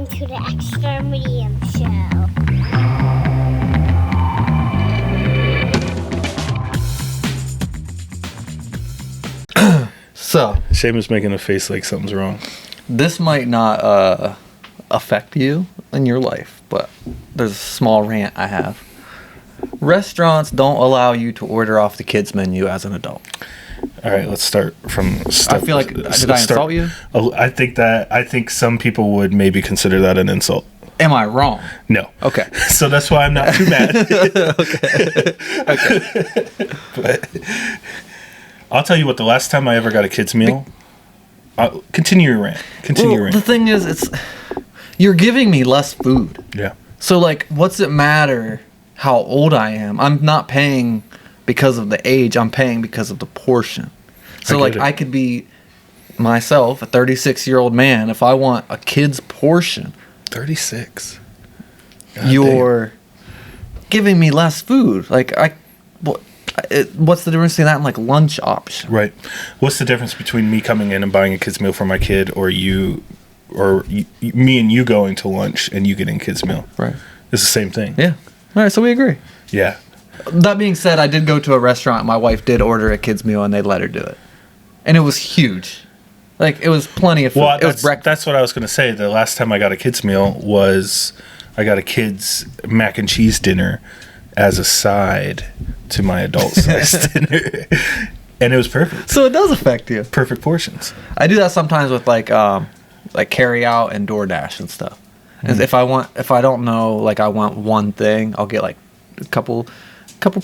welcome to the Extra Medium Show. So, Seamus making a face like something's wrong. this might not affect you in your life, but there's a small rant I have. Restaurants don't allow you to order off the kids' menu as an adult. All right, let's start from. I feel like, did I insult you? I think some people would maybe consider that an insult. Am I wrong? No. Okay. So that's why I'm not too mad. Okay. But I'll tell you what. The last time I ever got a kids meal. Continue your rant. Continue your rant. The thing is, you're giving me less food. Yeah. So, like, what's it matter how old I am? I'm not paying because of the age. I'm paying because of the portion. So, like, I could be myself, a 36-year-old man, if I want a kid's portion. 36. You're giving me less food. Like, what's the difference between that and, like, lunch option? Right. What's the difference between me coming in and buying a kid's meal for my kid or me and you going to lunch and you getting a kid's meal? Right. It's the same thing. Yeah. All right, so we agree. Yeah. That being said, I did go to a restaurant. My wife did order a kid's meal, and they let her do it. And it was huge. Like, it was plenty of food. Well, it was breakfast. That's what I was going to say. The last time I got a kid's meal was I got a kid's mac and cheese dinner as a side to my adult-sized dinner. And it was perfect. So it does affect you. Perfect portions. I do that sometimes with, like carry out and DoorDash and stuff. And if I don't know, like, I want one thing, I'll get, like, a couple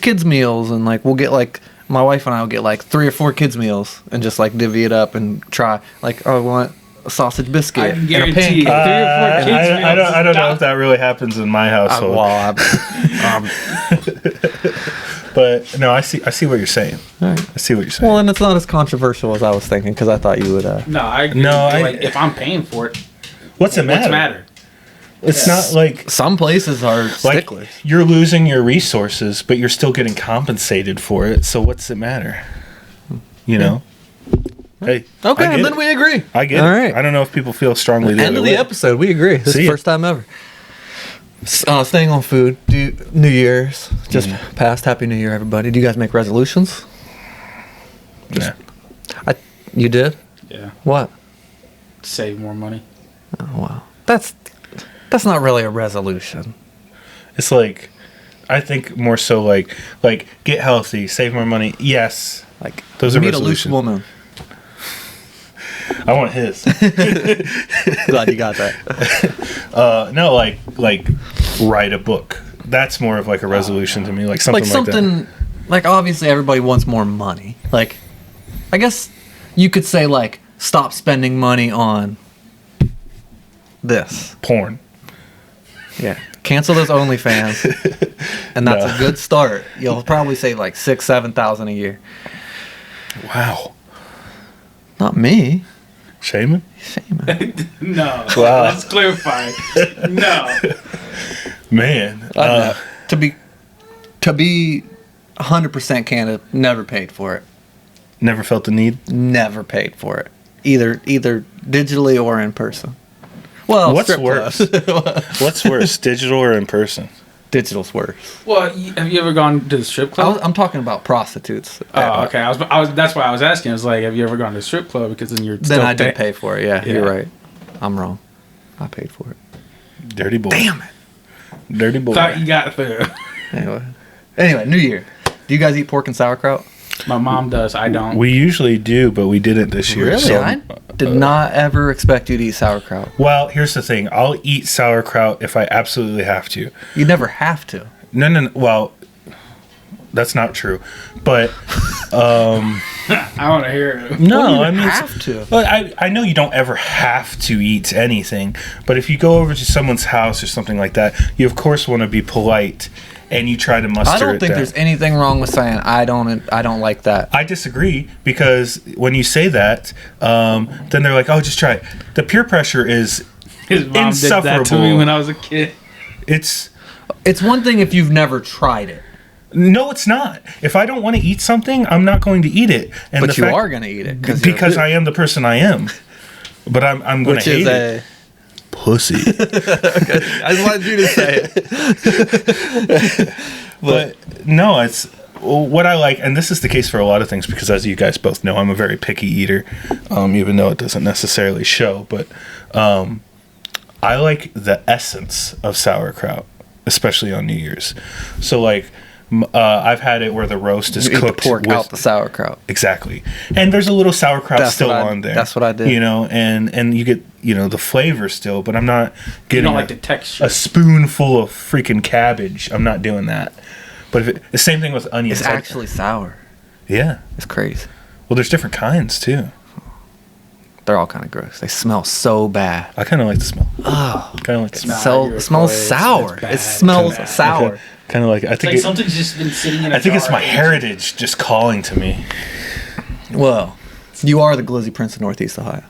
kids meals, and, like, we'll get, like, my wife and I will get, like, 3 or 4 kids meals and just, like, divvy it up and try. Like, oh, I want a sausage biscuit I can and a guarantee pancake. 3 or 4 kids meals. I don't know if that really happens in my household. But no, I see what you're saying. Right. I see what you're saying. Well, and it's not as controversial as I was thinking, because I thought you would. No, I agree. Like, if I'm paying for it, what's the matter? It's not like some places are like sticklers. you're losing your resources, but you're still getting compensated for it. So what's it matter? You know? Hey. Okay, I and get then it. we agree. I get All it. right. I don't know if people feel strongly the End other of the way. episode. We agree. This is the first time ever. Staying on food. New Year's just passed. Happy New Year, everybody. Do you guys make resolutions? Nah. You did? yeah, What? save more money. Oh, wow. That's not really a resolution. It's like, I think more so like get healthy, save more money. Yes, Like, those are meet a loose resolutions. woman. I want his. Glad you got that. No, like write a book. That's more of like a resolution to me, like something like that. Like, obviously everybody wants more money. Like, I guess you could say, like, stop spending money on this. Porn. Yeah. Cancel those OnlyFans. And that's a good start. You'll probably save like $6,000-$7,000 a year. Wow. Not me. Shaman? Shame. No. Wow. Let's clarify. No. Man. To be 100% candid, never paid for it. Never felt the need? Never paid for it. Either digitally or in person. Well, What's strip worse? clubs. What's worse, digital or in person? Digital's worse. Well, have you ever gone to the strip club? I'm talking about prostitutes. Oh, okay. I was. That's why I was asking. I was like, have you ever gone to a strip club? Because then you're. Then still I did pay for it. Yeah, Yeah. you're right. I'm wrong. I paid for it. Dirty boy. Damn it. Dirty boy. Thought you got through. Anyway, New Year. Do you guys eat pork and sauerkraut? My mom does. I don't. We usually do, but we didn't this year. Really? So, I did not ever expect you to eat sauerkraut. well, here's the thing. I'll eat sauerkraut if I absolutely have to. You never have to. No. Well, that's not true. But I want to hear it. no, you I mean, have to. Well, I know you don't ever have to eat anything, but if you go over to someone's house or something like that, you of course want to be polite and you try to muster it I don't think down. there's anything wrong with saying I don't like that. I disagree, because when you say that, then they're like, "Oh, just try it." The peer pressure is His mom insufferable. did that to me when I was a kid. It's one thing if you've never tried it. no, it's not. If I don't want to eat something, I'm not going to eat it. And But you are going to eat it. because I am the person I am. But I'm going to hate it. pussy. I just wanted you to say it. But no, it's what I like, and this is the case for a lot of things because, as you guys both know, I'm a very picky eater, even though it doesn't necessarily show. But I like the essence of sauerkraut, especially on New Year's. So, like, I've had it where the roast is You eat cooked the pork with out the sauerkraut. exactly, and there's a little sauerkraut still on there. That's what I did. You know, and you get the flavor still, but I'm not You getting don't like the texture. a spoonful of freaking cabbage. I'm not doing that. But the same thing with onions. It's actually sour. Yeah. It's crazy. Well, there's different kinds too. They're all kind of gross. They smell so bad. I kind of like the smell. Oh, Kind of like the Smell. smell. it smells sour. It's bad. It smells It's sour. Kind of like I It's think like something's just been sitting in a I think it's jar my and heritage just calling to me. Well, you are the glizzy prince of Northeast Ohio.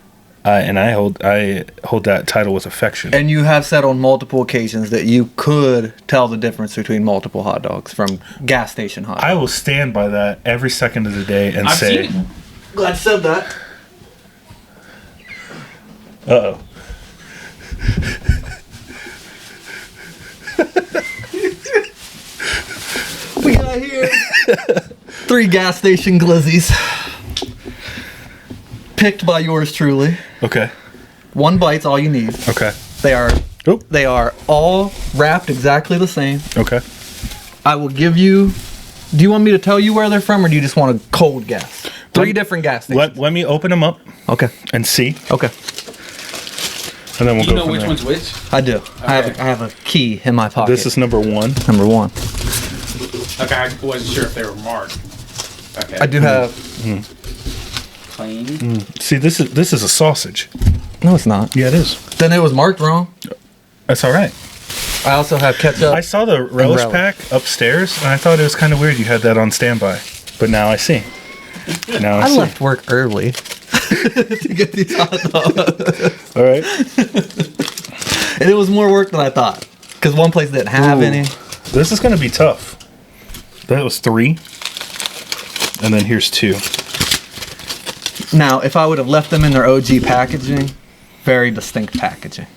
And I hold that title with affection. And you have said on multiple occasions that you could tell the difference between multiple hot dogs from gas station hot dogs. I will stand by that every second of the day and I've say, seen it. Glad you said that. "Uh oh." We got here 3 gas station glizzies. Picked by yours truly. Okay. 1 bite's all you need. Okay. They are Oh. they are all wrapped exactly the same. Okay. I will give you. Do you want me to tell you where they're from, or do you just want a cold guess? 3 different gas stations. Let me open them up Okay. and see, Okay. and then we'll You go know from which there. one's which? I do. I Okay. have a key in my pocket. This is number 1. number 1. Okay, I wasn't sure if they were marked. Okay. I do have. Plain. See, this is a sausage. No, it's not. Yeah, it is. Then it was marked wrong. That's all right. I also have ketchup. I saw the relish relish. pack upstairs, and I thought it was kind of weird you had that on standby. But now I see. Now I I see. left work early to get these hot dogs, All right. and it was more work than I thought. Because one place didn't have Ooh. any. This is going to be tough. That was 3. And then here's 2. Now, if I would have left them in their OG packaging, very distinct packaging.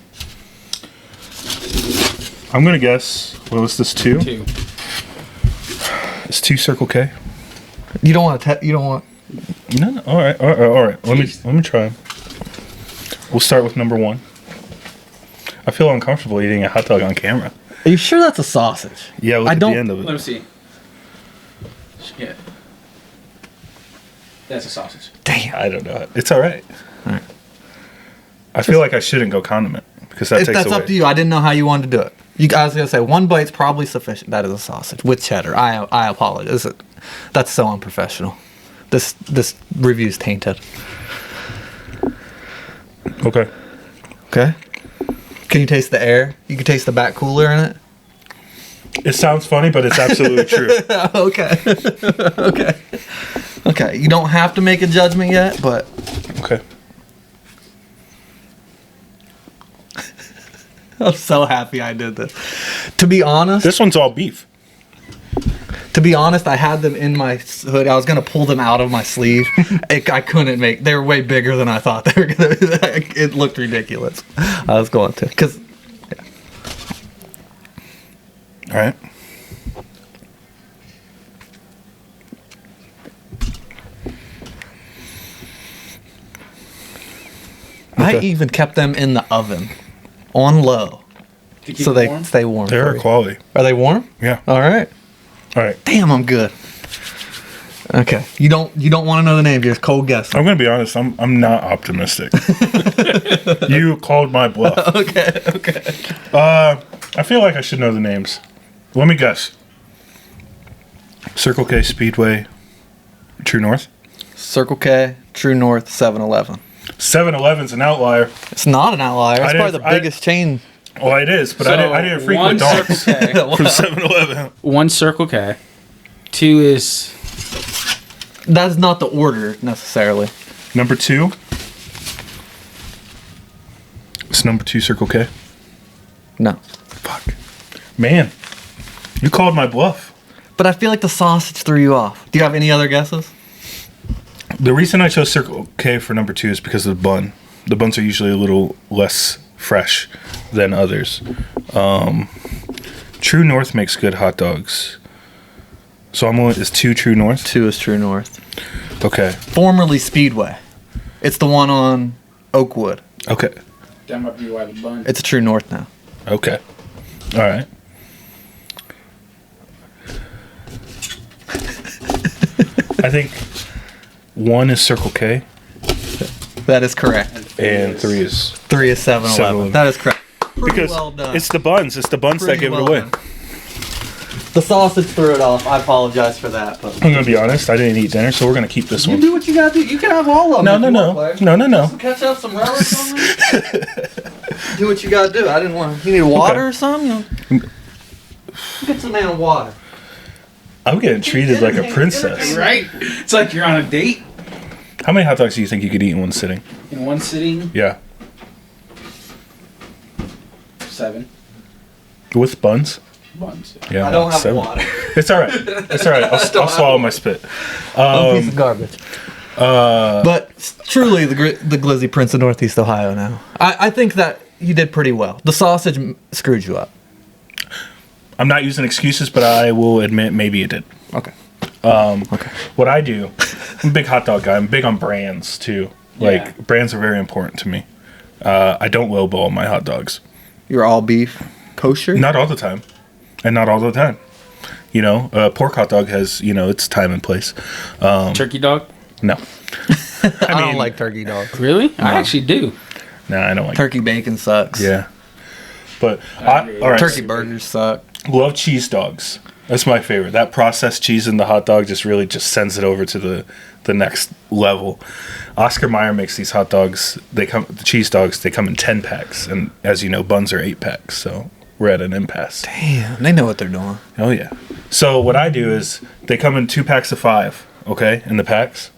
I'm going to guess, what was this, 2? 2. It's 2 Circle K? You don't want to. You don't want. No. All right. All right. Let me try. We'll start with number 1. I feel uncomfortable eating a hot dog on camera. Are you sure that's a sausage? Yeah, look I at don't- the end of Let me it. see. Yeah. That's a sausage. Damn. I don't know. It's all right. All right. I feel like I shouldn't go condiment because that If takes that's away. up to you. I didn't know how you wanted to do it. I was gonna say 1 bite's probably sufficient. That is a sausage with cheddar. I apologize. That's so unprofessional. This review's tainted. Okay. Okay. Can you taste the air? You can taste the back cooler in it. It sounds funny, but it's absolutely true. Okay. Okay. Okay. You don't have to make a judgment yet, but Okay. I'm so happy I did this. To be honest, This one's all beef. I had them in my hood. I was gonna pull them out of my sleeve. I couldn't make. They were way bigger than I thought they were gonna. It looked ridiculous. I was going to because All right. I Okay. even kept them in the oven on low To keep so it they warm? stay warm. They're for you. quality. Are they warm? Yeah. All right. All right. Damn, I'm good. Okay. You don't want to know the name. You're just cold guessing. I'm gonna be honest. I'm not optimistic. You called my bluff. Okay. Okay. I feel like I should know the names. Let me guess. Circle K, Speedway, True North. Circle K, True North, 7-Eleven. 7-Eleven's an outlier. It's not an outlier. It's I probably didn't- the biggest chain. Well, it is, but So, I didn't frequent one dogs Circle K. from 7-Eleven. 1 Circle K. 2 is That's not the order necessarily. Number 2. It's number 2 Circle K. No. Fuck. Man, you called my bluff. But I feel like the sausage threw you off. Do you have any other guesses? The reason I chose Circle K for number 2 is because of the bun. The buns are usually a little less fresh than others. True North makes good hot dogs. So I'm going, is 2 True North? 2 is True North. Okay. Formerly Speedway. It's the one on Oakwood. Okay. That might be why the bun. It's a True North now. Okay. All right. I think 1 is Circle K That is correct. and 3 is 3 is 7-Eleven. 7-Eleven. That is correct. Pretty because well done. it's the buns. It's the buns that Pretty give well it away. done. The sausage threw it off. I apologize for that. But I'm gonna be honest. I didn't eat dinner, so we're gonna keep this you one. do what you gotta do. You can have all of them. No, if no, you no, want, Claire. no, no, no. Some ketchup, some relish on there. Do what you gotta do. I didn't want. You need water Okay. or something? You know? Get some man water. I'm getting treated like a princess. Right? It's like you're on a date How many hot dogs do you think you could eat in one sitting? in one sitting. Yeah, 7 with buns. buns. Yeah, I don't have 7. water. It's all right. It's all right. I'll swallow my spit. One piece of garbage. But truly, the Glizzy Prince of Northeast Ohio now. I think that you did pretty well. The sausage screwed you up. I'm not using excuses, but I will admit maybe it did. Okay. Okay. What I do, I'm a big hot dog guy. I'm big on brands too. Like Yeah. brands are very important to me. I don't lowball my hot dogs. You're all beef, kosher. Not all the time, and not all the time. You know, pork hot dog has its time and place. Turkey dog? No, I don't like turkey dogs. Really? I actually do. no, I don't like. Turkey bacon sucks. Yeah, but agree. all right. Turkey burgers suck. Love cheese dogs. That's my favorite. That processed cheese in the hot dog just really just sends it over to the next level. Oscar Mayer makes these hot dogs. The cheese dogs. They come in 10 packs, and as you know, buns are 8 packs. So we're at an impasse. Damn, they know what they're doing. Oh yeah. So what I do is they come in 2 packs of 5. Okay, in the packs.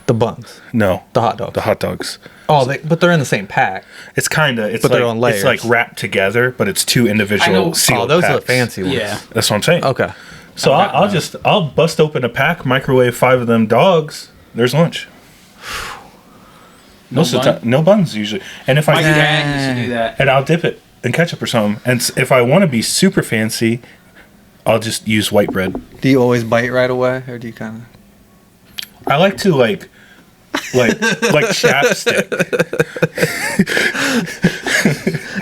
The buns, No, the hot dogs. the hot dogs. Oh, but they're in the same pack. It's kinda. It's But like they're on layers. it's like wrapped together, but it's 2 I know. individual sealed Oh, those are the packs. fancy ones. Yeah. That's what I'm saying. Okay. So I've got I'll bust open a pack, microwave 5 of them dogs. There's lunch. No Most of the bun? time, no buns usually. And if My I dad used to do that. and I'll dip it in ketchup or something. And if I want to be super fancy, I'll just use white bread. Do you always bite right away, or do you kind of? I like to like chapstick.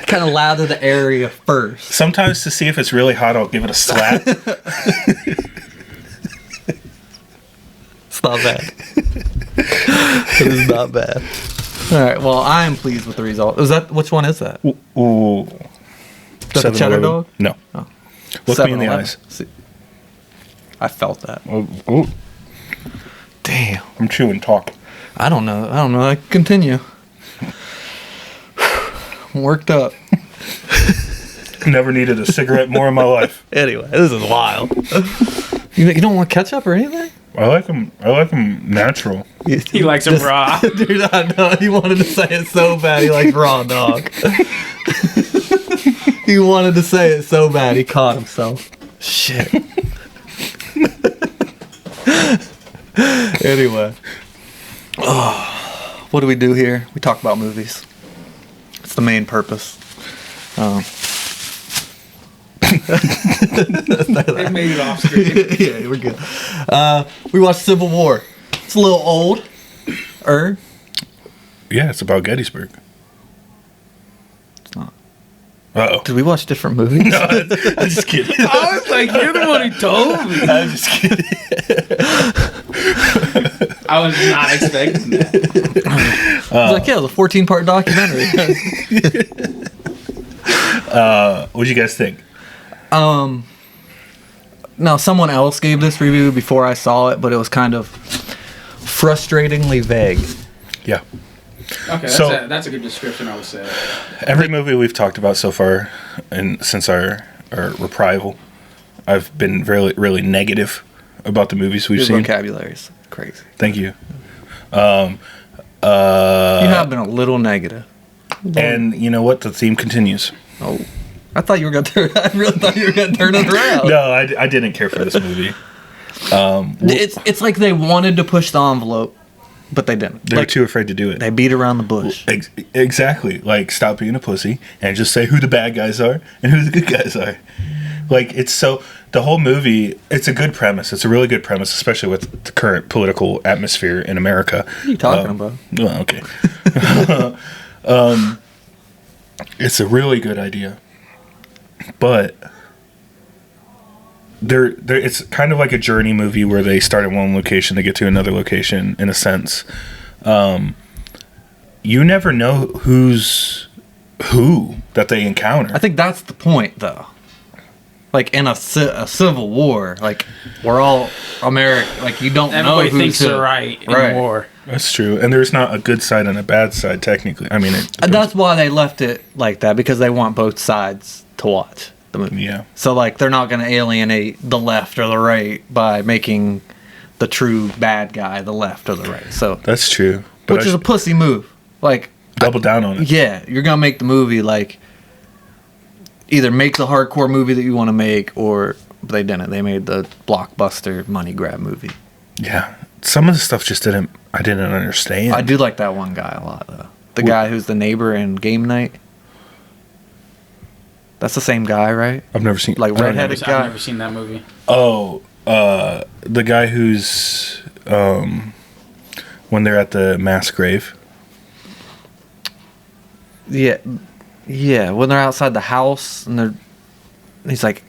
Kind of lather the area first. Sometimes to see if it's really hot, I'll give it a slap. It's not bad. It is not bad. All right. Well, I am pleased with the result. Which one is that? Ooh. That the cheddar 7-Eleven? dog? No. Oh. Look me in the 7-Eleven. eyes. See, I felt that. Ooh. Damn. I'm chewing talk. I don't know. I continue. I'm worked up. Never needed a cigarette more in my life. Anyway, this is wild. You don't want ketchup or anything? I like them natural. He likes them raw. Dude, I know. He wanted to say it so bad. He likes raw dog. He wanted to say it so bad. He caught himself. Shit. Anyway. Oh, what do we do here? We talk about movies. It's the main purpose. They made it off screen. Yeah, we're good. We watched Civil War. It's a little old. Yeah, it's about Gettysburg. It's not. Uh-oh. Did we watch different movies? No, I'm just kidding. I was like, you're the one who told me. I'm just kidding. I was not expecting that. I was like, yeah, it was a 14-part documentary. What'd you guys think? Now, someone else gave this review before I saw it, but it was kind of frustratingly vague. Yeah. Okay, So- that's a good description, I would say. Every movie we've talked about so far, and since our reprival, I've been really, really negative about the movies we've Your seen. vocabulary is crazy. Thank you. You have been a little negative. And you know what? The theme continues. Oh, I thought you were gonna turn. I really thought you were gonna turn it around. No, I didn't care for this movie. It's like they wanted to push the envelope, But they didn't. They were too afraid to do it. They beat around the bush. Exactly. Like, stop being a pussy and just say who the bad guys are and who the good guys are. Like, it's so... The whole movie, it's a good premise. It's a really good premise, especially with the current political atmosphere in America. What are you talking about? Well, okay. It's a really good idea. But... it's kind of like a journey movie where they start at one location, they get to another location, in a sense. You never know who's who that they encounter. I think that's the point, though. Like, in a civil war, like, we're all American. Like, you don't know who's thinks who. they're right in war. That's true. And there's not a good side and a bad side, technically. I mean, And that's why they left it like that, because they want both sides to watch the movie. Yeah. So, like, they're not going to alienate the left or the right by making the true bad guy the left or the right. So That's true. But which is a pussy move. Like, double down on it. yeah, you're going to make the movie, like, either make the hardcore movie that you want to make, or they didn't. They made the blockbuster money grab movie. Yeah. Some of the stuff just I didn't understand. I do like that one guy a lot, though. The guy who's the neighbor in Game Night. That's the same guy, right? I've never seen... Like, redheaded guy. I've never seen that movie. Oh, the guy who's... when they're at the mass grave. Yeah. Yeah, when they're outside the house, and he's like,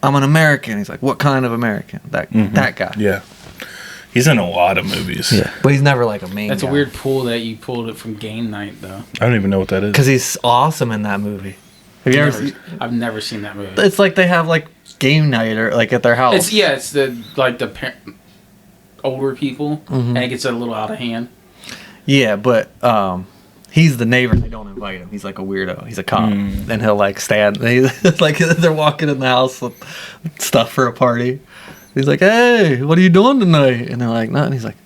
I'm an American. He's like, what kind of American? That guy. Yeah. He's in a lot of movies. Yeah. But he's never like a main That's guy. a weird pull that you pulled it from Game Night, though. I don't even know what that is. Because he's awesome in that movie. Have you ever seen? I've never seen that movie. It's like they have like game night or like at their house. It's the older people, and it gets a little out of hand. Yeah, but he's the neighbor. They don't invite him. He's like a weirdo. He's a cop, and he'll like stand. Like they're walking in the house with stuff for a party. He's like, "Hey, what are you doing tonight?" And they're like, "Nothing." He's like,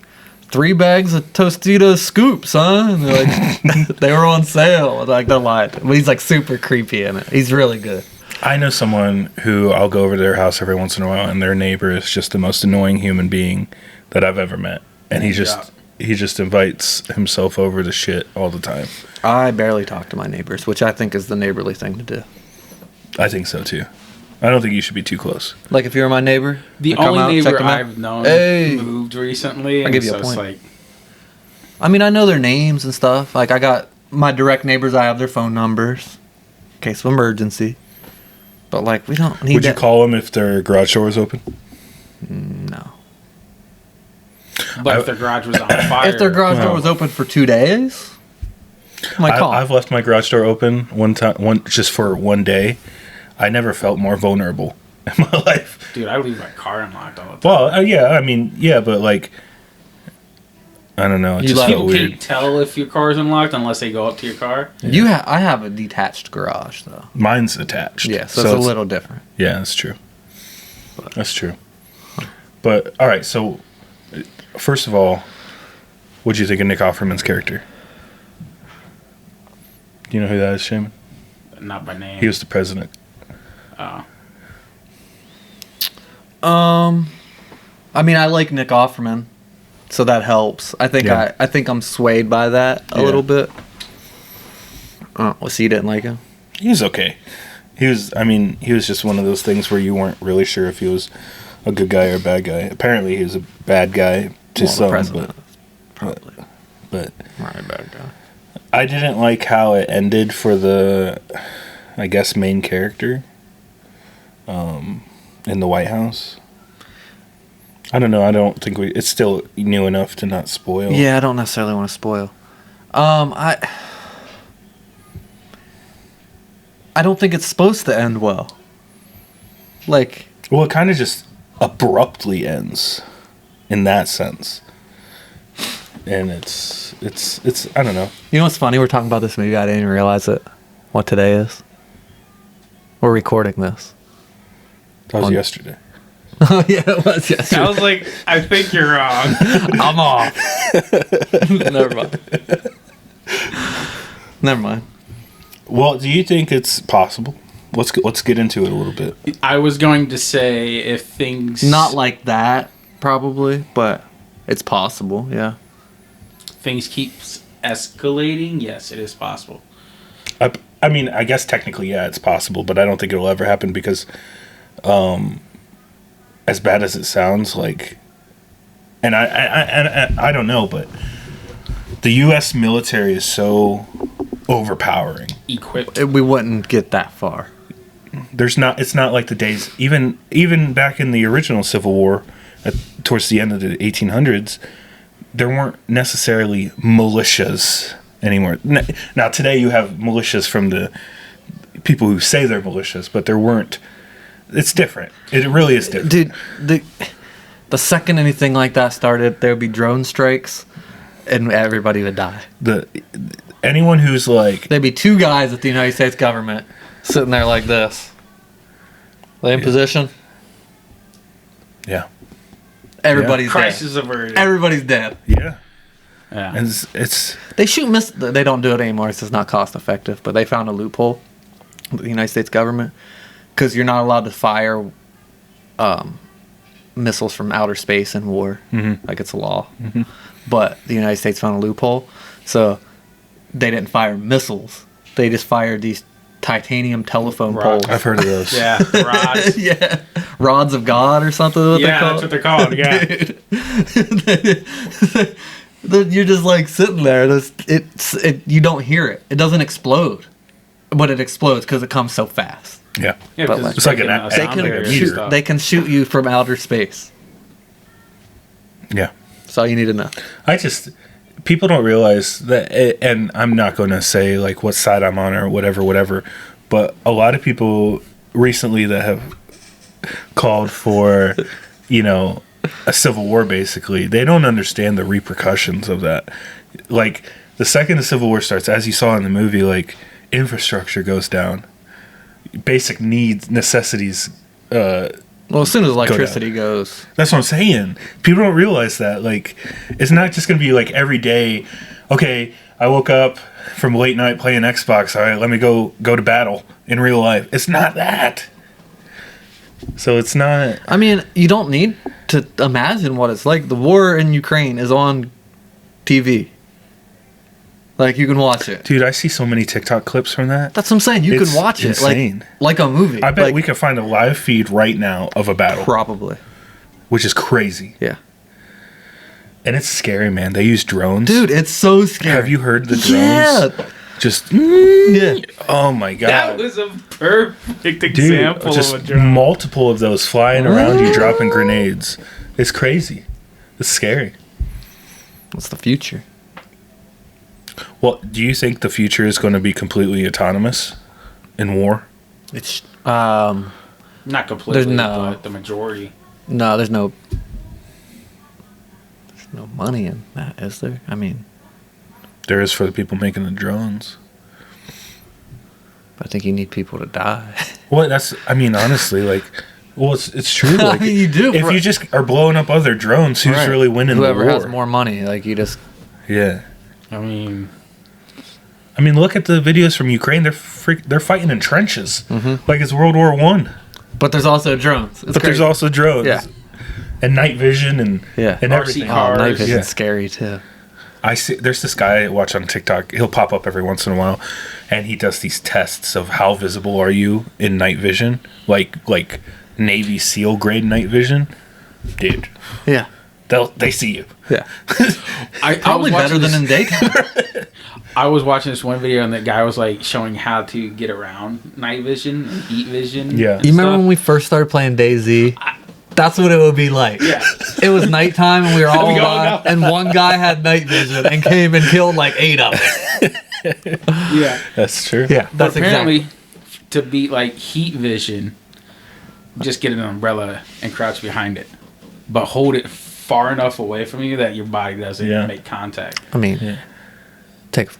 3 bags of Tostitos scoops, huh?" And they're like, "They were on sale." And like they're lying. But he's like super creepy in it. He's really good. I know someone who I'll go over to their house every once in a while, and their neighbor is just the most annoying human being that I've ever met. And he just invites himself over to shit all the time. I barely talk to my neighbors, which I think is the neighborly thing to do. I think so too. I don't think you should be too close. Like if you're my neighbor, The I come only out, check neighbor them out. I've known Hey. moved recently. I'll give you a so point. It's like, I mean, I know their names and stuff. Like I got my direct neighbors. I have their phone numbers in case of emergency. But like we don't need. Would you call them if their garage door was open? No. but if their garage was on fire, If their garage door No. was open for 2 days, I might call. I've left my garage door open just for one day. I never felt more vulnerable in my life. dude, I leave my car unlocked all the time. Well, yeah, I mean, yeah, but like, I don't know. It You just let felt People weird. can't tell if your car's unlocked unless they go up to your car. I have a detached garage though. Mine's attached. Yeah, so it's a little different. Yeah, that's true. That's true. But all right, so first of all, what do you think of Nick Offerman's character? Do you know who that is, Shaman? Not by name. He was the president. Oh. I mean, I like Nick Offerman, so that helps. I think Yeah. I think I'm swayed by that a Yeah. little bit. Oh, so you didn't like him? He was okay. He was just one of those things where you weren't really sure if he was a good guy or a bad guy. Apparently, he was a bad guy to Well, the some, president, probably. but Right, bad guy. I didn't like how it ended for the, I guess, main character in the White House. I don't know. I don't think it's still new enough to not spoil. Yeah, I don't necessarily want to spoil. I don't think it's supposed to end well. Like, Well, it kind of just abruptly ends in that sense. And it's I don't know. you know what's funny? We're talking about this movie. I didn't even realize it. What today is? We're recording this. That was On- yesterday. Oh yeah, it was yesterday. I was like, I think you're wrong. I'm off. Never mind. Never mind. Well, do you think it's possible? Let's get into it a little bit. I was going to say if things Not like that, probably, but it's possible. Yeah. things keep escalating, yes, it is possible. I mean, I guess technically, yeah, it's possible, but I don't think it'll ever happen because, as bad as it sounds, like, and I don't know, but the U.S. military is so overpowering. Equipped. We wouldn't get that far. It's not like the days, even back in the original Civil War, towards the end of the 1800s, there weren't necessarily militias anymore. Now today you have militias from the people who say they're militias, but there weren't. It's different. It really is different. Dude, the second anything like that started, there would be drone strikes, and everybody would die. Anyone who's like... There'd be two guys at the United States government sitting there like this. They in position. Yeah. Everybody's dead. Crisis averted. Everybody's dead. Yeah. Yeah. And it's They shoot They don't do it anymore. It's just not cost effective. But they found a loophole, the United States government, because you're not allowed to fire missiles from outer space in war. Mm-hmm. Like, it's a law. Mm-hmm. But the United States found a loophole, so they didn't fire missiles. They just fired these titanium telephone poles. I've heard of those. Yeah, rods. Yeah, rods of God or something. That's what they're called. Yeah. You're just like sitting there. You don't hear it. It doesn't explode, but it explodes because it comes so fast. Yeah. Yeah, But because like- It's like breaking an- a they sound can barrier and shoot- stuff. They can shoot you from outer space. Yeah. That's all you need to know. People don't realize that, and I'm not going to say like what side I'm on or whatever, but a lot of people recently that have called for, a civil war, basically, they don't understand the repercussions of that. Like, the second the Civil War starts, as you saw in the movie, like, infrastructure goes down. Basic needs, necessities, Well, as soon as electricity goes, that's what I'm saying. People don't realize that. Like, it's not just going to be like every day, okay, I woke up from late night playing Xbox. All right, let me go to battle in real life. It's not that. So it's not. I mean, you don't need to imagine what it's like. The war in Ukraine is on TV. Like, you can watch it. Dude, I see so many TikTok clips from that. That's what I'm saying. You It's can watch insane. it like a movie. I bet Like, we could find a live feed right now of a battle, probably. which is crazy. Yeah. And it's scary, man. They use drones. Dude, it's so scary. Have you heard the drones? Yeah. Just, Yeah. oh my God. That was a perfect Dude, example just of a drone. multiple of those flying around you, dropping grenades. It's crazy. It's scary. What's the future? Well, do you think the future is going to be completely autonomous in war? It's Not completely, There's no- but the majority. no, there's no money in that, is there? I mean, There is for the people making the drones. I think you need people to die. Well, honestly, like, well, it's true. Like, I mean, you do. if you just are blowing up other drones, who's Right. really winning Whoever the war? has more money, like, you just Yeah. I mean, Look at the videos from Ukraine. They're fighting in trenches, like it's World War One. But there's also drones. It's But there's crazy. also drones, Yeah. and night vision, and Yeah. and RC everything. cars. Night vision's Yeah. scary too. I see. There's this guy I watch on TikTok. He'll pop up every once in a while, and he does these tests of how visible are you in night vision, like Navy SEAL grade night vision. Dude, Yeah. they see you. Yeah. I Probably was better watching than this- in daytime. I was watching this one video and that guy was like showing how to get around night vision and heat vision. Yeah. and You remember stuff. when we first started playing DayZ? That's what it would be like. Yeah. It was nighttime and we were all We all alive, know. and one guy had night vision and came and killed like 8 of them. Yeah. That's true. Yeah, But that's apparently, exactly. to beat like heat vision, just get an umbrella and crouch behind it, but hold it far enough away from you that your body doesn't make contact. I mean, Yeah.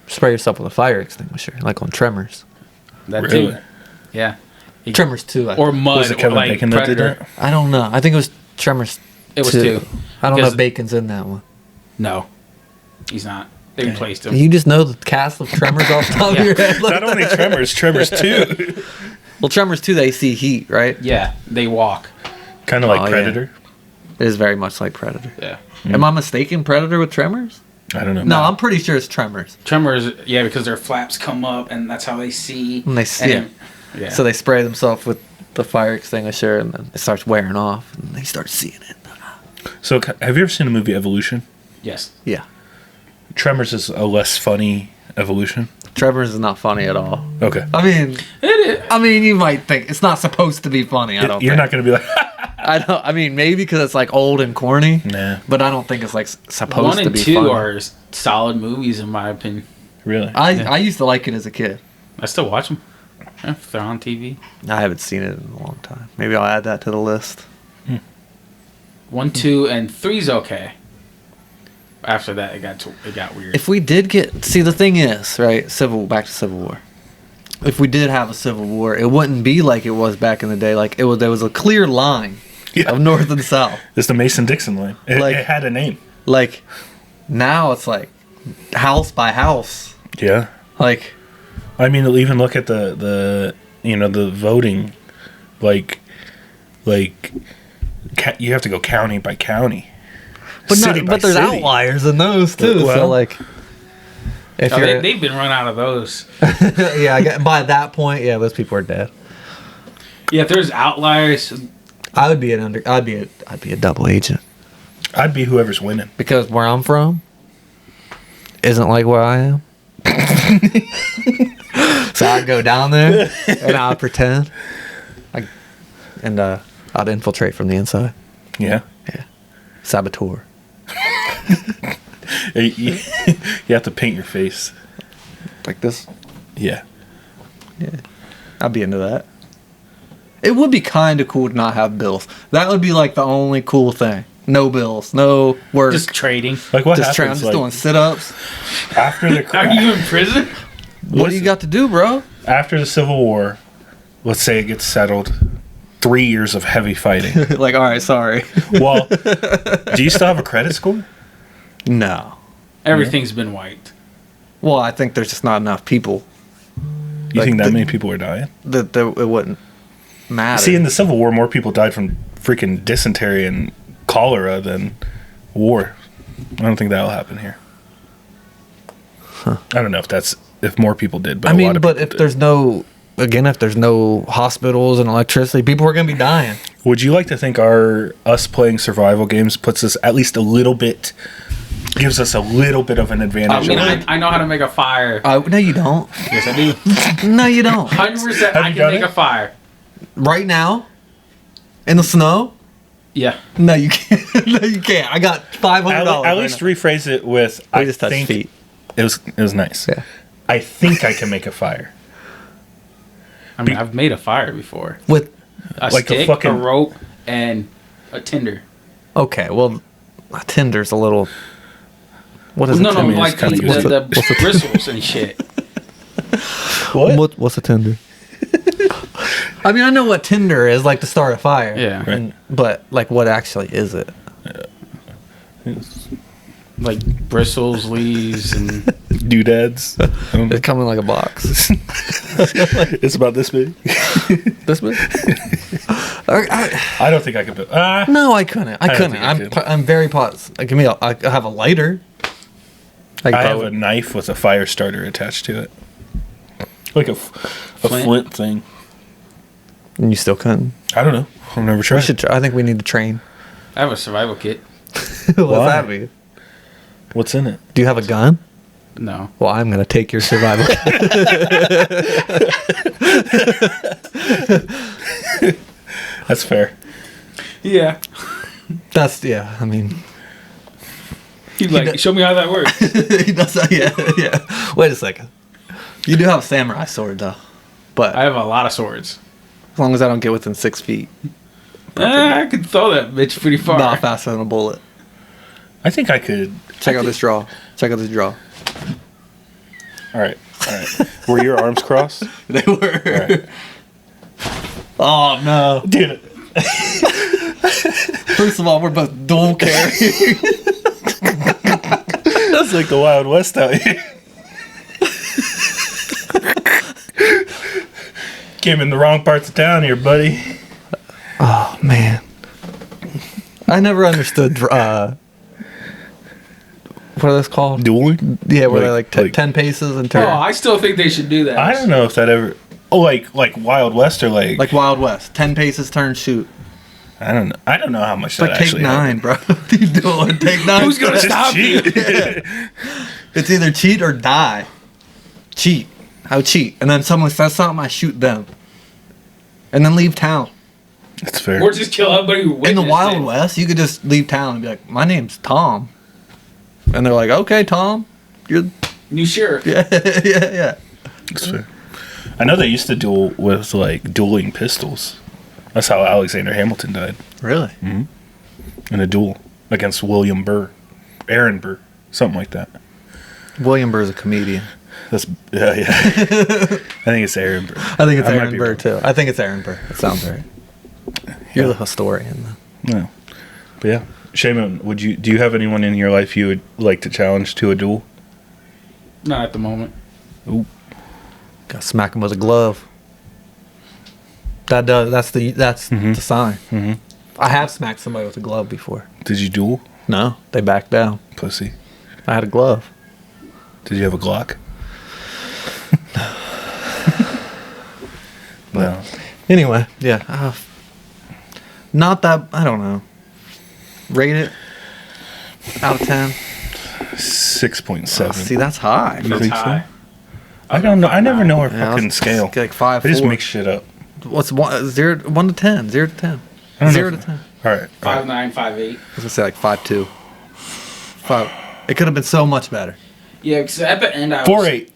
spray yourself with a fire extinguisher, like on Tremors. That Really? too. Yeah. Tremors 2. Or mud. Was it or Kevin like Bacon that did Predator. that? I don't know. I think it was Tremors. It was 2. 2. I don't know Because- if Bacon's in that one. No, he's not. They replaced him. You just know the cast of Tremors off the top Yeah. of your head. Like Not only that. Tremors, Tremors 2. Well, Tremors 2, they see heat, right? Yeah, they walk. Kind of like Oh, yeah. Predator. It is very much like Predator. Yeah. Am I mistaken Predator with Tremors? I don't know. No, I'm pretty sure it's Tremors. Tremors, yeah, because their flaps come up and that's how they see. And they see it. Yeah. So they spray themselves with the fire extinguisher, and then it starts wearing off, and they start seeing it. So, have you ever seen the movie Evolution? Yes. Yeah. Tremors is a less funny evolution. Tremors is not funny at all. Okay. I mean, It is. I mean, you might think it's not supposed to be funny. I don't. You're think. not going to be like, I don't. I mean, maybe because it's like old and corny. nah. But I don't think it's like supposed 1 to and be 2 funny. are solid movies in my opinion. Really? I used to like it as a kid. I still watch them. If they're on TV. I haven't seen it in a long time. Maybe I'll add that to the list. 1, 2, and 3's okay. After that, it got weird. If we did the thing is, right, back to Civil War. If we did have a Civil War, it wouldn't be like it was back in the day. Like there was a clear line of North and South. It's the Mason-Dixon line. It had a name. Like now it's like house by house. Yeah. Like I mean, even look at the voting, like you have to go county by county, but there's outliers in those too. Well, so like, if they've been run out of those. by that point, those people are dead. Yeah, if there's outliers, I would be I'd be a double agent I'd be whoever's winning. because where I'm from isn't like where I am. So I'd go down there and I'd pretend, I'd infiltrate from the inside. Yeah. Saboteur. You have to paint your face. Like this. Yeah. Yeah. I'd be into that. It would be kind of cool to not have bills. That would be like the only cool thing. No bills, no work. just trading. Like what I'm happens? just doing sit-ups. After the Are you in prison? What do you got to do, bro? after the Civil War, let's say it gets settled, 3 years of heavy fighting. Like, all right, sorry. Well, do you still have a credit score? No. Everything's been wiped. Well, I think there's just not enough people You Like think that the- many people are dying? that it wouldn't matter. See, in the Civil War, more people died from freaking dysentery and cholera than war. I don't think that'll happen here. I don't know if more people did, but I a lot mean, of but people if did. there's no hospitals and electricity, people are going to be dying. Would you like to think us playing survival games puts us at least a little bit, gives us a little bit of an I advantage? mean, over- I know how to make a fire. No, you don't. Yes, I do. No, you don't. 100%. Have I you can done make it? a fire. Right now, in the snow. Yeah. No, you can't. No, you can't. I got $500. At least rephrase it with We I just touched think feet. it was nice. Yeah. I think I can make a fire. I mean, I've made a fire before. With A Like a stick, fucking- a rope, and a tinder. okay, well, a tinder's a little. What is No, a no, tinder? it's like kinda the bristles and shit. What's a tinder? I mean, I know what tinder is, like to start a fire. Yeah. Right. But like, what actually is it? Like bristles, leaves, and Doodads. It come in like a box. It's about this big. This big? I don't think I could. No, I couldn't. I don't couldn't. think I could. I'm very positive. Give me. I have a lighter. I have a knife with a fire starter attached to it, like a flint thing. And you still couldn't. I don't know. I've never tried. We should. I think we need to train. I have a survival kit. What's Why? that mean? What's in it? Do you have a gun? No. Well, I'm gonna take your survival. That's fair. Yeah. Yeah. I mean, He's like, show me how that works. he does that. Yeah. Wait a second. You do have a samurai sword though, but I have a lot of swords. as long as I don't get within 6 feet, I could throw that bitch pretty far. not faster than a bullet. I think I could. Check out this draw. Check out this draw. All right. Were your arms crossed? They were. Right. Oh no, Dude, First of all, we're both dual carrying. that's like the Wild West out here. Came in the wrong parts of town here, buddy. Oh man, I never understood what are those called? Dueling? Yeah, where they Like- like, like- 10 paces and turn. Oh, I still think they should do that. I don't know if that ever. Oh, like Wild West or Like Wild West. 10 paces, turn, shoot. I don't know. I don't know how much It's that like take actually 9, bro. What are you doing? Take 9. Who's gonna stop you? It's either cheat or die. Cheat. How cheat? And then someone says something, I shoot them. And then leave town. That's fair. Or just kill everybody who In witnessed the Wild it. West, you could just leave town and be like, my name's Tom. And they're like, okay, Tom. You're. You sure? Yeah. That's fair. I know they used to duel with like dueling pistols. That's how Alexander Hamilton died Really? in a duel against William Burr, Aaron Burr, something like that. William Burr's a comedian. That's yeah. I think it's Aaron Burr. I think it's I might Aaron be Burr, wrong. too. I think it's Aaron Burr. That sounds right. You're the historian, though. No, but yeah, Shaman, do you have anyone in your life you would like to challenge to a duel? Not at the moment. Ooh. Gotta smack him with a glove. That's the sign. Mhm. I have smacked somebody with a glove before. Did you duel, No, they backed down. pussy? I had a glove. Did you have a Glock? No. Anyway, yeah. Not that, I don't know. Rate it out of 10. 6.7. See, that's high. You That's think so? high. I don't know. I never know our Yeah, fucking it's scale. like 5, I just 4. make shit up. What's 1 to 10? 0 to 10. I don't 0 know. to 10. All right. 5'9", 5'8". I was gonna say like 5.2. 5. It could have been so much better. Yeah, because at the end I was 4.8.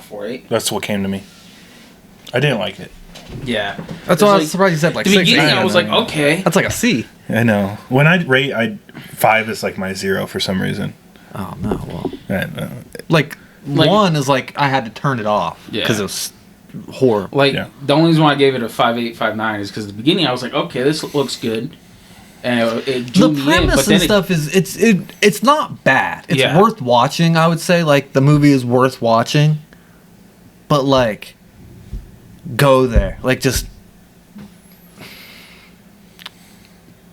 4'8". That's what came to me. I didn't like it. Yeah. That's why I was surprised you said like At the 6. beginning, I was like, no. okay. That's like a C. I know. When I rate, 5 is like my 0 for some reason. Oh no. Well, I don't know. like, Like- 1 is like I had to turn it off Yeah. because it was horrible. Like, Yeah. the only reason why I gave it a 5'8", 5'9" is because at the beginning I was like, okay, this looks good. And it drew The me in. premise But then and stuff is it's not bad. It's Yeah. worth watching. I would say like the movie is worth watching, but like go there, like just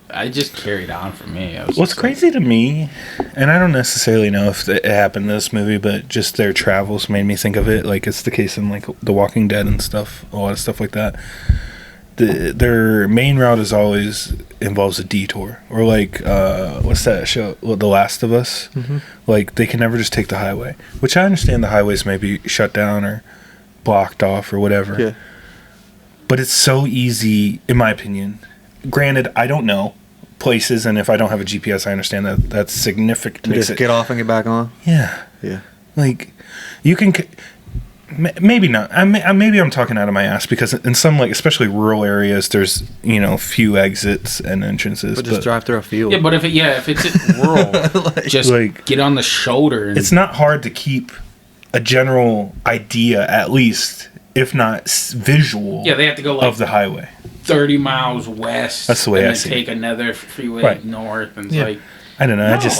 I just carried on for me. I was What's just crazy to me, and I don't necessarily know if it happened in this movie, but just their travels made me think of it. Like it's the case in like The Walking Dead and stuff, a lot of stuff like that. Their main route is always involves a detour, or like what's that show, The Last of Us? Like they can never just take the highway, which I understand the highways may be shut down or blocked off or whatever. yeah. But it's so easy, in my opinion. Granted, I don't know places, and if I don't have a GPS, I understand that that's significant. To Makes just it, get off and get back on. yeah, Yeah. like you can. Maybe not. Maybe I'm talking out of my ass because in some like especially rural areas, there's few exits and entrances. But just drive through a field. Yeah, but if it's rural, just Like- get on the shoulder. And It's not hard to keep a general idea, at least, if not visual. yeah, they have to go like of the highway. 30 miles west. That's the way and I then see take it. another freeway Right. north, and it's Yeah. like I don't know. no. I just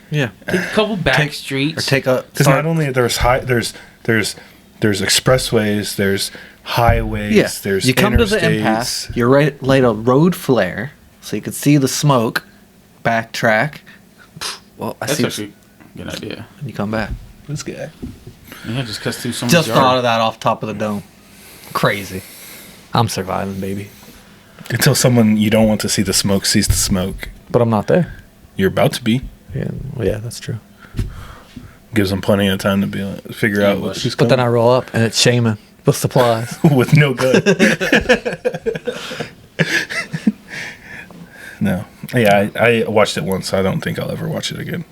Yeah. Take a couple back Take- streets. Or take a because not only there's expressways, there's highways, yeah. there's You come to the interstates. impasse. You're right, light a road flare so you can see the smoke. Backtrack. Well, I That's see. actually a good idea. And you come back. This guy. Yeah, just cuts through some. Just thought of that off top of the dome. Crazy. I'm surviving, baby. Until someone you don't want to see the smoke sees the smoke. But I'm not there. You're about to be. Yeah, well, yeah, that's true. Gives them plenty of time to be figure out Ambush. who's But then I coming. roll up and it's Shaman with supplies. with no gun. No. Yeah, I watched it once. So I don't think I'll ever watch it again.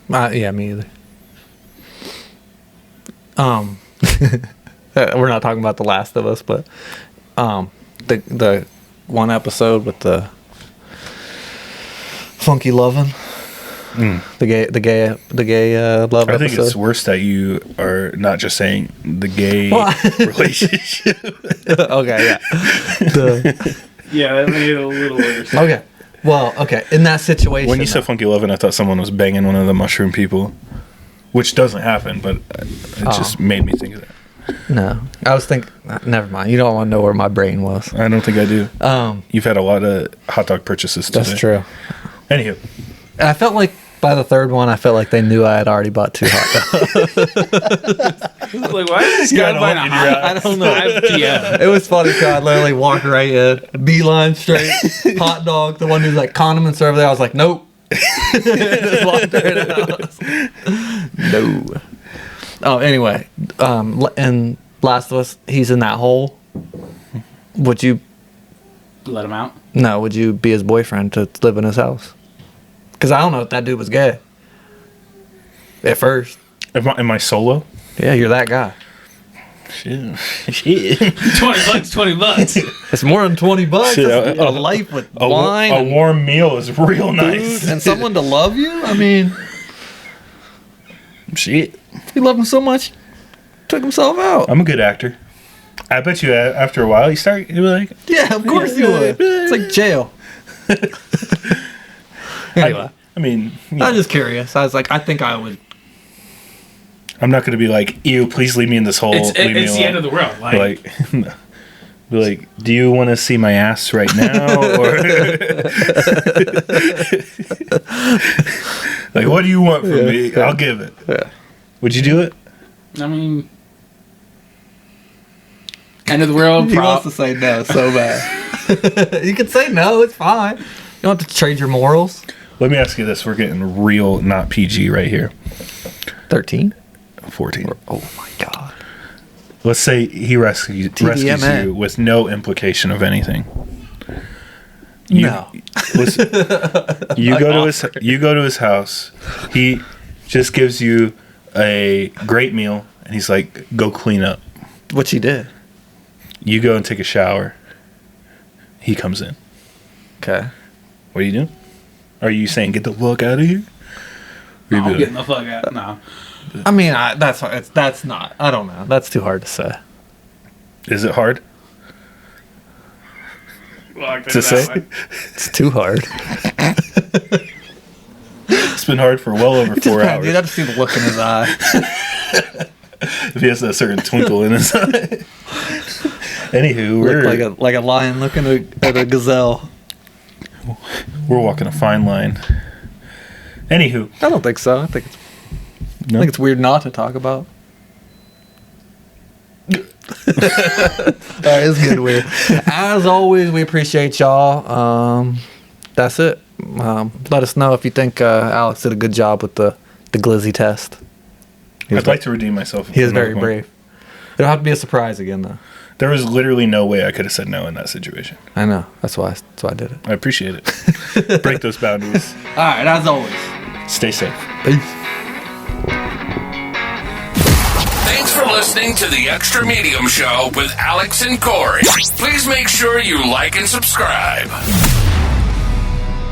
Yeah, me either. We're not talking about The Last of Us, but the one episode with the funky lovin', the gay love I think episode. it's worse that you are not just saying the gay relationship. Okay, yeah. Yeah, that made it a little worse. Okay. Well, okay. In that situation, When you said funky lovin', I thought someone was banging one of the mushroom people, which doesn't happen, but it just made me think of that. no, I was thinking. Never mind. You don't want to know where my brain was. I don't think I do. You've had a lot of hot dog purchases today. That's true. Anywho, And I felt like by the third one, I felt like they knew I had already bought 2 hot dogs. Like, why is this You guy got buying one a in your hot eye. I don't know. 5 p.m.? It was funny because I literally walked right in, beeline straight, hot dog. The one who's like condiments over there. I was like, nope. Just walked right out. No. Oh, anyway, in Last of Us, he's in that hole. Would you? Let him out. No. Would you be his boyfriend to live in his house? Because I don't know if that dude was gay. At first. Am I solo? Yeah, you're that guy. Shit. $20. It's more than $20. Shit, It's a life with wine A and warm meal is real nice. food and someone to love you. I mean, Shit. he loved him so much, took himself out. I'm a good actor. I bet you after a while you'll be like, Yeah, of course you would. It's like jail. Anyway, I mean, you know, I'm just curious. I was like, I think I would. I'm not going to be like, ew, please leave me in this hole. It's leave me the alone. end of the world. Like, be like, do you want to see my ass right now? Or like, what do you want from me? yeah. I'll give it. Yeah. Would you do it? I mean, end of the world. He wants to say no so bad. You can say no. It's fine. You don't have to trade your morals. Let me ask you this. We're getting real not PG right here. 13. 14. Oh my god. Let's say he rescues TDMA. you with no implication of anything. No. Listen, you go to his house. He just gives you a great meal, and he's like, "Go clean up." What you did. You go and take a shower. He comes in. Okay. What are you doing? Are you saying, "Get the fuck out of here"? Or you be I'm like, getting the fuck out. No. I mean, that's not. I don't know. That's too hard to say. Is it hard to say? It's too hard. It's been hard for well over 4 hours. Dude, I just see the look in his eye. If he has that certain twinkle in his eye. Anywho, Look like a lion looking at a gazelle. we're walking a fine line. Anywho, I don't think so. I think it's weird not to talk about. All right, it's good weird. As always, we appreciate y'all. That's it. Let us know if you think Alex did a good job with the glizzy test. I'd like to redeem myself. He is another very point. brave. It'll have to be a surprise again, though. There was literally no way I could have said no in that situation. I know. That's why I did it. I appreciate it. Break those boundaries. All right, as always. Stay safe. Peace. Thanks for listening to the Extra Medium Show with Alex and Corey. Please make sure you like and subscribe.